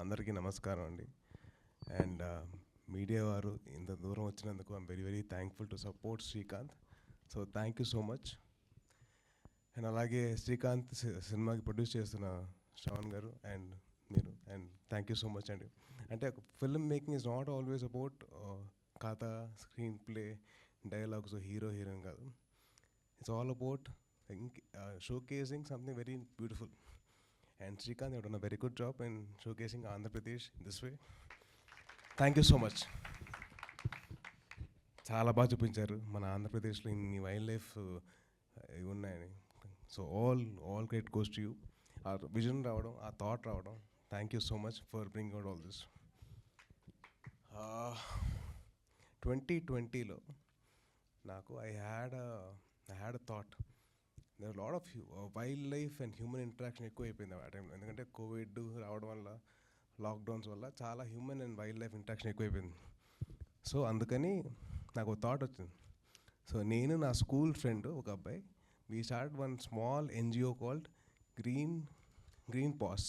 అందరికీ నమస్కారం అండి. అండ్ మీడియా వారు ఇంత దూరం వచ్చినందుకు I'm very very thankful to support Srikanth. So thank you so much. And అలాగే శ్రీకాంత్ సినిమాకి ప్రొడ్యూస్ చేస్తున్న శ్రవణ్ గారు అండ్ మీరు, and thank you so much అండి. అంటే film making is not always about కథ, screen play, dialogues, hero heroine కాదు. It's all about showcasing something very beautiful. And Srikanth, you have done a very good job in showcasing Andhra Pradesh in this way. Thank you so much. చాలా బాగా చూపించారు మన ఆంధ్రప్రదేశ్లో ఇన్ని wild life ఇవి ఉన్నాయని. So all credit goes to you. ఆ vision రావడం, ఆ థాట్ రావడం, thank you so much for bring out all this. 2020లో నాకు I had a thought. there are a lot of wild life and human interaction ఎక్కువ అయిపోయింది ఆ టైంలో. ఎందుకంటే కోవిడ్ రావడం వల్ల, లాక్డౌన్స్ వల్ల చాలా human and wild life interaction ఎక్కువైపోయింది. సో అందుకని నాకు ఒక థాట్ వచ్చింది. సో నేను నా స్కూల్ ఫ్రెండ్ ఒక అబ్బాయి, we start one small NGO called green pass.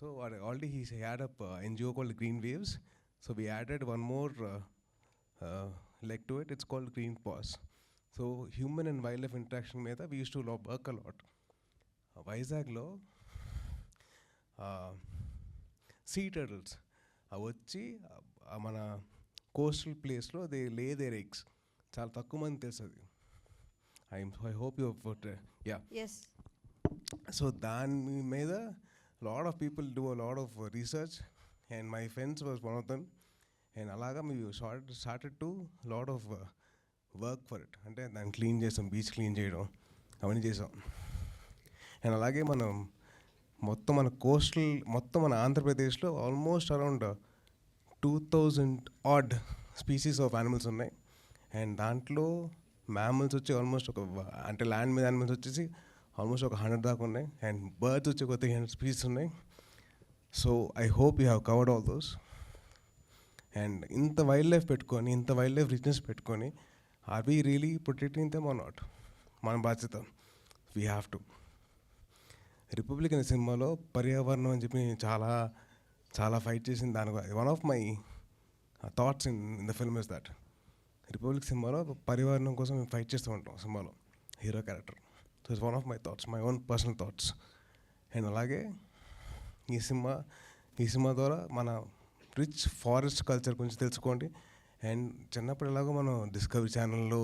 So already he had up NGO called green waves. So we added one more leg to it. It's called green pass. So human and wild life interaction మీద we use to work a lot. వైజాగ్లో sea turtles అవి వచ్చి మన coastal ప్లేస్లో they లే there eggs. చాలా తక్కువ మంది తెలుసు అది. I hope you ya. So దాని మీద lot of people do a lot of research and my friends was one of them. And అలాగా me started to lot of work for it. అంటే దాన్ని క్లీన్ చేసాం, బీచ్ క్లీన్ చేయడం అవన్నీ చేసాం. And అలాగే మనం మన కోస్టల్ మన ఆంధ్రప్రదేశ్లో almost around 2000 odd species of animals ఉన్నాయి. అండ్ దాంట్లో మ్యామల్స్ వచ్చి ఆల్మోస్ట్ అంటే ల్యాండ్ మీద యానిమల్స్ వచ్చేసి ఆల్మోస్ట్ 100 దాకా ఉన్నాయి. అండ్ బర్డ్స్ వచ్చి 300 స్పీసీస్ ఉన్నాయి. So I hope you have covered all those. And ఇంత వైల్డ్ లైఫ్ పెట్టుకొని, ఇంత వైల్డ్ లైఫ్ రిచ్నెస్ పెట్టుకొని, are we really protecting them or not? మన బాధ్యత. We have to. రిపబ్లిక్ అనే సినిమాలో పర్యావరణం అని చెప్పి చాలా ఫైట్ చేసింది. దాని one of my thoughts in the film is that republic సినిమాలో పర్యావరణం కోసం మేము ఫైట్ చేస్తూ ఉంటాం సినిమాలో, hero character. So it's one of my thoughts, my own personal thoughts. And అలాగే ఈ సినిమా ద్వారా మన రిచ్ ఫారెస్ట్ కల్చర్ గురించి తెలుసుకోండి. అండ్ చిన్నప్పుడు ఎలాగో మనం డిస్కవరీ ఛానల్లో,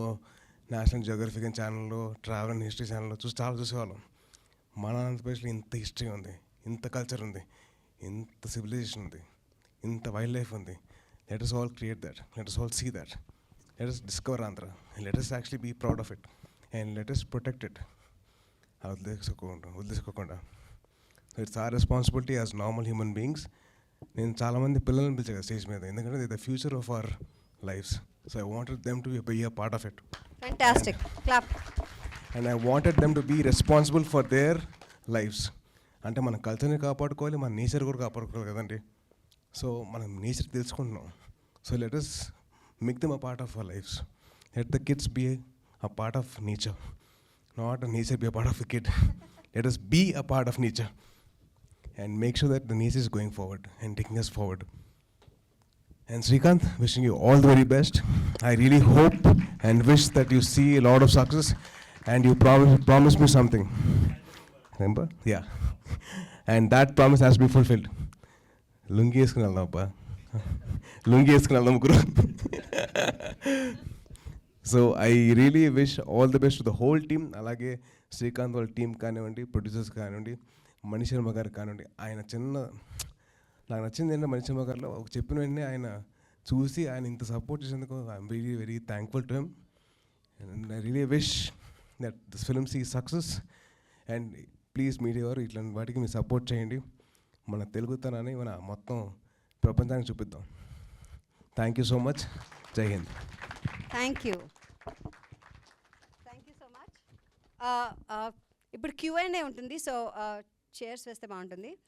నేషనల్ జియోగ్రఫిక్ ఛానల్లో, ట్రావెల్ అండ్ హిస్టరీ ఛానల్లో చాలా చూసేవాళ్ళం. మన ఆంధ్రప్రదేశ్లో ఇంత హిస్టరీ ఉంది, ఇంత కల్చర్ ఉంది, ఇంత సివిలైజేషన్ ఉంది, ఇంత వైల్డ్ లైఫ్ ఉంది. Let us all create that. Let us all see that. Let us discover Andhra. And let us actually be proud of it. And let us protect it. వదిలేసుకోకుండా. So it's our responsibility as normal human beings. నేను చాలామంది పిల్లల్ని పిలిచాను stage మీద, ఎందుకంటే they the future of our lifes. So I wanted them to be a part of it. Fantastic. Clap. And I wanted them to be responsible for their lifes. అంటే మన కల్చర్ని కాపాడుకోవాలి, మన నేచర్ కూడా కాపాడుకోవాలి కదండి. సో మనం నేచర్ తెలుసుకుంటున్నాం. So let us make them a part of our lifes. Let the kids be a part of nature, not nature be a part of the kid. Let us be a part of nature and make sure that the nature is going forward and taking us forward. And Srikanth, wishing you all the very best. I really hope and wish that you see a lot of success, and you promise me something. Remember? Yeah. And that promise has to be fulfilled. Lungi eskuni veldam appa. Lungi eskuni veldam guru. So I really wish all the best to the whole team. Alage Srikanth వాళ్ళ team కానివ్వండి, producers కానివ్వండి, మణి శర్మ గారు కానివ్వండి. నాకు నచ్చింది ఏంటంటే మణి శర్మ గారిలో చెప్పిన వెంటనే ఆయన చూసి ఆయన ఇంత సపోర్ట్ చేసేందుకు I'm very very thankful to him. And I really wish that this film see success. And please media వారు ఇట్లాంటి వాటికి మీరు సపోర్ట్ చేయండి. మన తెలుగుతనాన్ని మన మొత్తం ప్రపంచానికి చూపిద్దాం. Thank you so much. Jai Hind. Thank you so much. ఇప్పుడు Q&A ఉంటుంది. సో చైర్స్ వేస్తే బాగుంటుంది.